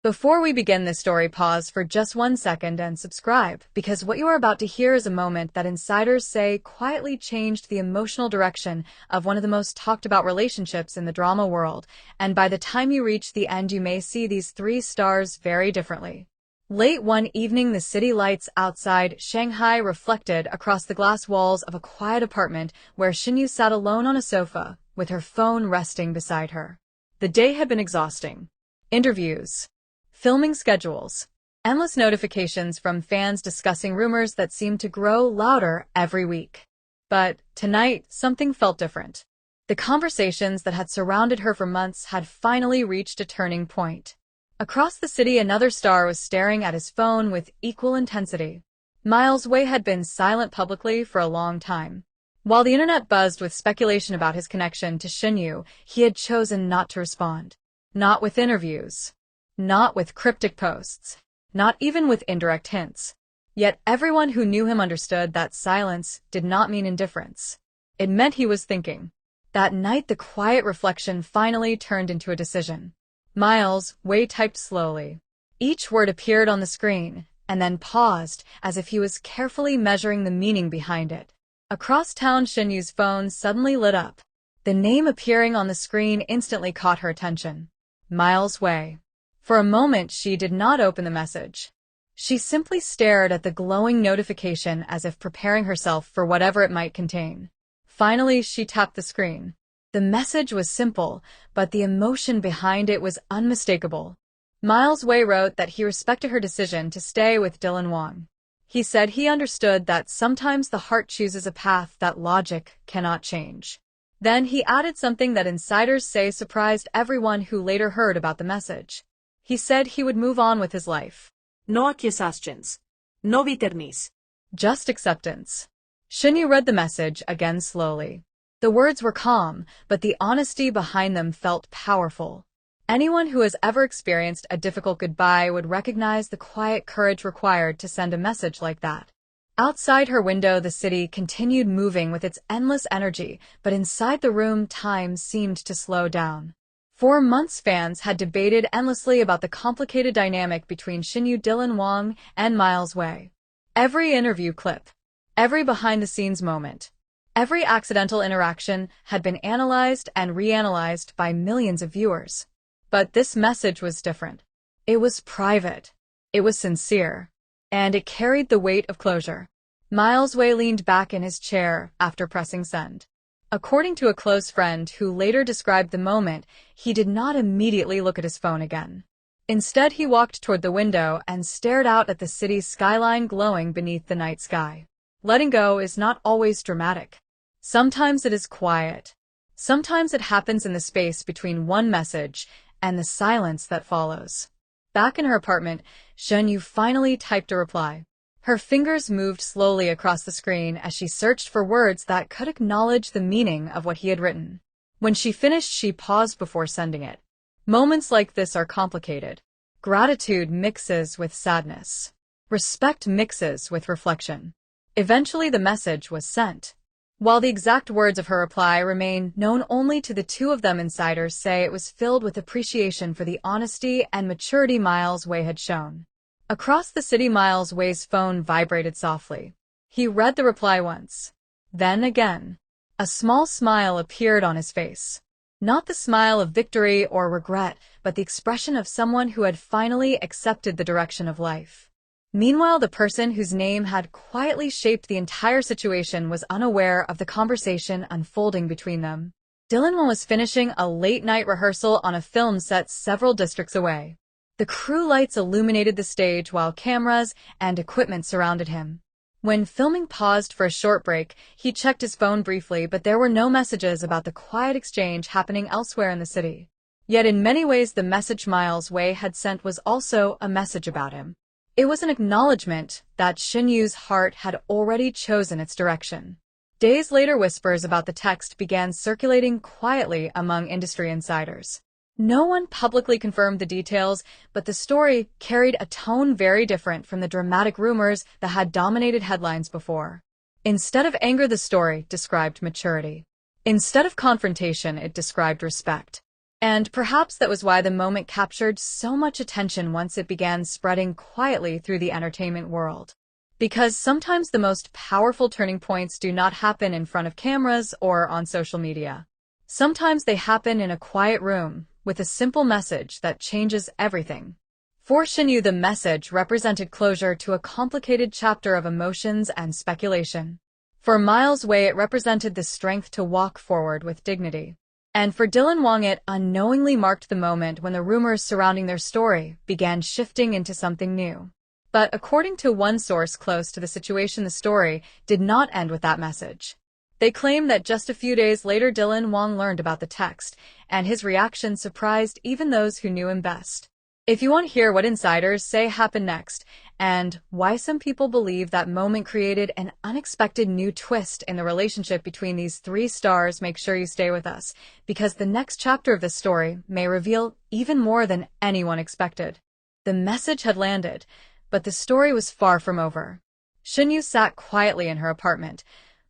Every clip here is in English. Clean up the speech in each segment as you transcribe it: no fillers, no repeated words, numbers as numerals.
Before we begin this story, pause for just 1 second and subscribe, because what you are about to hear is a moment that insiders say quietly changed the emotional direction of one of the most talked about relationships in the drama world, and by the time you reach the end you may see these three stars very differently. Late one evening, the city lights outside Shanghai reflected across the glass walls of a quiet apartment where Shen Yue sat alone on a sofa, with her phone resting beside her. The day had been exhausting. Interviews, filming schedules, endless notifications from fans discussing rumors that seemed to grow louder every week. But tonight, something felt different. The conversations that had surrounded her for months had finally reached a turning point. Across the city, another star was staring at his phone with equal intensity. Miles Wei had been silent publicly for a long time. While the internet buzzed with speculation about his connection to Shen Yue, he had chosen not to respond. Not with interviews. Not with cryptic posts. Not even with indirect hints. Yet everyone who knew him understood that silence did not mean indifference. It meant he was thinking. That night, the quiet reflection finally turned into a decision. Miles Wei typed slowly. Each word appeared on the screen, and then paused, as if he was carefully measuring the meaning behind it. Across town, Shen Yue's phone suddenly lit up. The name appearing on the screen instantly caught her attention. Miles Wei. For a moment, she did not open the message. She simply stared at the glowing notification as if preparing herself for whatever it might contain. Finally, she tapped the screen. The message was simple, but the emotion behind it was unmistakable. Miles Wei wrote that he respected her decision to stay with Dylan Wang. He said he understood that sometimes the heart chooses a path that logic cannot change. Then he added something that insiders say surprised everyone who later heard about the message. He said he would move on with his life. No accusations. No bitterness. Just acceptance. Shen Yue read the message again slowly. The words were calm, but the honesty behind them felt powerful. Anyone who has ever experienced a difficult goodbye would recognize the quiet courage required to send a message like that. Outside her window, the city continued moving with its endless energy, but inside the room, time seemed to slow down. For months, fans had debated endlessly about the complicated dynamic between Shen Yue, Dylan Wang, and Miles Wei. Every interview clip, every behind-the-scenes moment, every accidental interaction had been analyzed and reanalyzed by millions of viewers. But this message was different. It was private. It was sincere. And it carried the weight of closure. Miles Wei leaned back in his chair after pressing send. According to a close friend who later described the moment, he did not immediately look at his phone again. Instead, he walked toward the window and stared out at the city's skyline glowing beneath the night sky. Letting go is not always dramatic. Sometimes it is quiet. Sometimes it happens in the space between one message and the silence that follows. Back in her apartment, Shen Yue finally typed a reply. Her fingers moved slowly across the screen as she searched for words that could acknowledge the meaning of what he had written. When she finished, she paused before sending it. Moments like this are complicated. Gratitude mixes with sadness. Respect mixes with reflection. Eventually, the message was sent. While the exact words of her reply remain known only to the two of them, insiders say it was filled with appreciation for the honesty and maturity Miles Wei had shown. Across the city, Miles Wei's phone vibrated softly. He read the reply once. Then again. A small smile appeared on his face. Not the smile of victory or regret, but the expression of someone who had finally accepted the direction of life. Meanwhile, the person whose name had quietly shaped the entire situation was unaware of the conversation unfolding between them. Dylan Wang was finishing a late-night rehearsal on a film set several districts away. The crew lights illuminated the stage while cameras and equipment surrounded him. When filming paused for a short break, he checked his phone briefly, but there were no messages about the quiet exchange happening elsewhere in the city. Yet in many ways, the message Miles Wei had sent was also a message about him. It was an acknowledgement that Shen Yue's heart had already chosen its direction. Days later, whispers about the text began circulating quietly among industry insiders. No one publicly confirmed the details, but the story carried a tone very different from the dramatic rumors that had dominated headlines before. Instead of anger, the story described maturity. Instead of confrontation, it described respect. And perhaps that was why the moment captured so much attention once it began spreading quietly through the entertainment world. Because sometimes the most powerful turning points do not happen in front of cameras or on social media. Sometimes they happen in a quiet room, with a simple message that changes everything. For Shen Yue, the message represented closure to a complicated chapter of emotions and speculation. For Miles Wei, it represented the strength to walk forward with dignity. And for Dylan Wang, it unknowingly marked the moment when the rumors surrounding their story began shifting into something new. But according to one source close to the situation, the story did not end with that message. They claim that just a few days later, Dylan Wang learned about the text, and his reaction surprised even those who knew him best. If you want to hear what insiders say happened next, and why some people believe that moment created an unexpected new twist in the relationship between these three stars, make sure you stay with us, because the next chapter of this story may reveal even more than anyone expected. The message had landed, but the story was far from over. Shen Yue sat quietly in her apartment,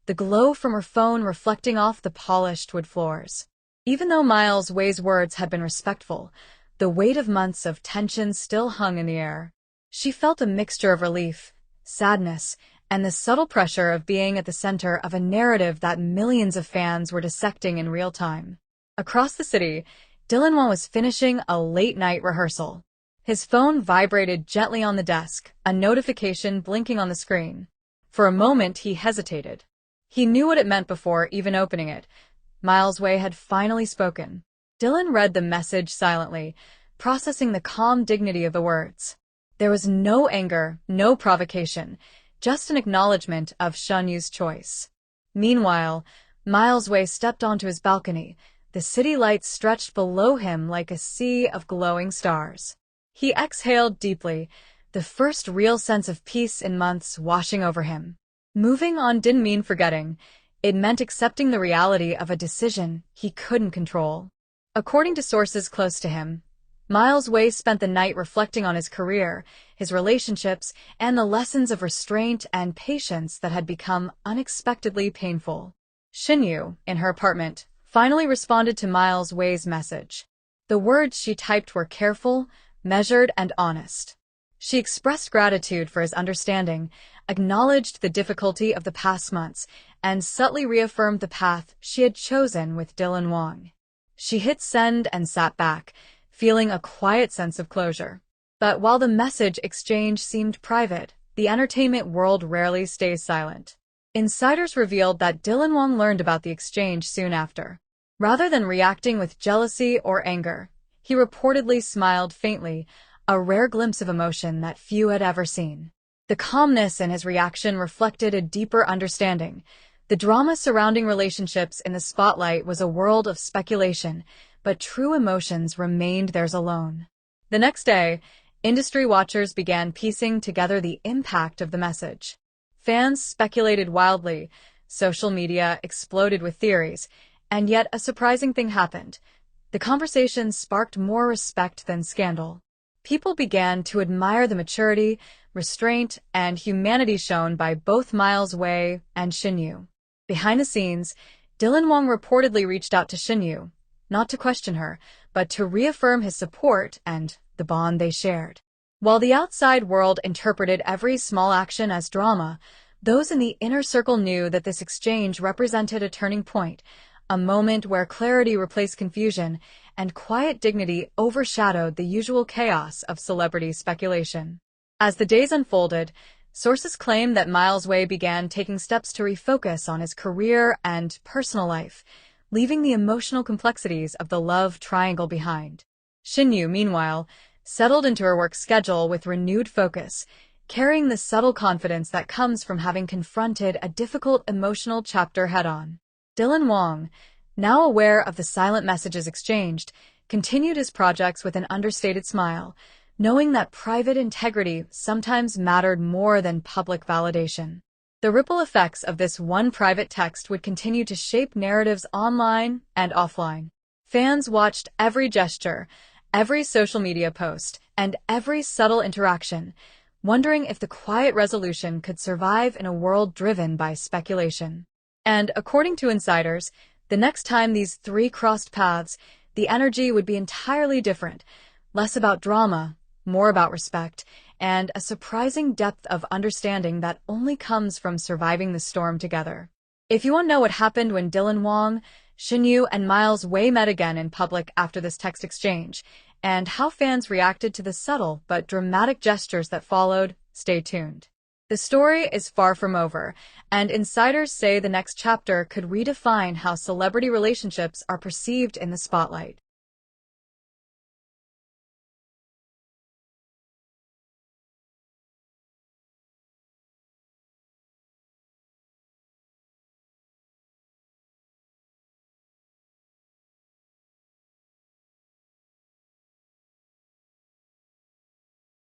the glow from her phone reflecting off the polished wood floors. Even though Miles Wei's words had been respectful, the weight of months of tension still hung in the air. She felt a mixture of relief, sadness, and the subtle pressure of being at the center of a narrative that millions of fans were dissecting in real time. Across the city, Dylan Wang was finishing a late-night rehearsal. His phone vibrated gently on the desk, a notification blinking on the screen. For a moment, he hesitated. He knew what it meant before even opening it. Miles Wei had finally spoken. Dylan read the message silently, processing the calm dignity of the words. There was no anger, no provocation, just an acknowledgement of Shen Yue's choice. Meanwhile, Miles Wei stepped onto his balcony, the city lights stretched below him like a sea of glowing stars. He exhaled deeply, the first real sense of peace in months washing over him. Moving on didn't mean forgetting. It meant accepting the reality of a decision he couldn't control. According to sources close to him, Miles Wei spent the night reflecting on his career, his relationships, and the lessons of restraint and patience that had become unexpectedly painful. Shen Yue, in her apartment, finally responded to Miles Wei's message. The words she typed were careful, measured, and honest. She expressed gratitude for his understanding, acknowledged the difficulty of the past months, and subtly reaffirmed the path she had chosen with Dylan Wang. She hit send and sat back, feeling a quiet sense of closure. But while the message exchange seemed private, the entertainment world rarely stays silent. Insiders revealed that Dylan Wang learned about the exchange soon after. Rather than reacting with jealousy or anger, he reportedly smiled faintly, a rare glimpse of emotion that few had ever seen. The calmness in his reaction reflected a deeper understanding. The drama surrounding relationships in the spotlight was a world of speculation, but true emotions remained theirs alone. The next day, industry watchers began piecing together the impact of the message. Fans speculated wildly, social media exploded with theories, and yet a surprising thing happened. The conversation sparked more respect than scandal. People began to admire the maturity, restraint, and humanity shown by both Miles Wei and Shen Yue. Behind the scenes, Dylan Wang reportedly reached out to Shen Yue, not to question her, but to reaffirm his support and the bond they shared. While the outside world interpreted every small action as drama, those in the inner circle knew that this exchange represented a turning point, a moment where clarity replaced confusion and quiet dignity overshadowed the usual chaos of celebrity speculation. As the days unfolded, sources claimed that Miles Wei began taking steps to refocus on his career and personal life, leaving the emotional complexities of the love triangle behind. Shen Yue, meanwhile, settled into her work schedule with renewed focus, carrying the subtle confidence that comes from having confronted a difficult emotional chapter head-on. Dylan Wang, now aware of the silent messages exchanged, continued his projects with an understated smile, knowing that private integrity sometimes mattered more than public validation. The ripple effects of this one private text would continue to shape narratives online and offline. Fans watched every gesture, every social media post, and every subtle interaction, wondering if the quiet resolution could survive in a world driven by speculation. And according to insiders, the next time these three crossed paths, the energy would be entirely different, less about drama, more about respect, and a surprising depth of understanding that only comes from surviving the storm together. If you want to know what happened when Dylan Wang, Shen Yue, and Miles Wei met again in public after this text exchange, and how fans reacted to the subtle but dramatic gestures that followed, stay tuned. The story is far from over, and insiders say the next chapter could redefine how celebrity relationships are perceived in the spotlight.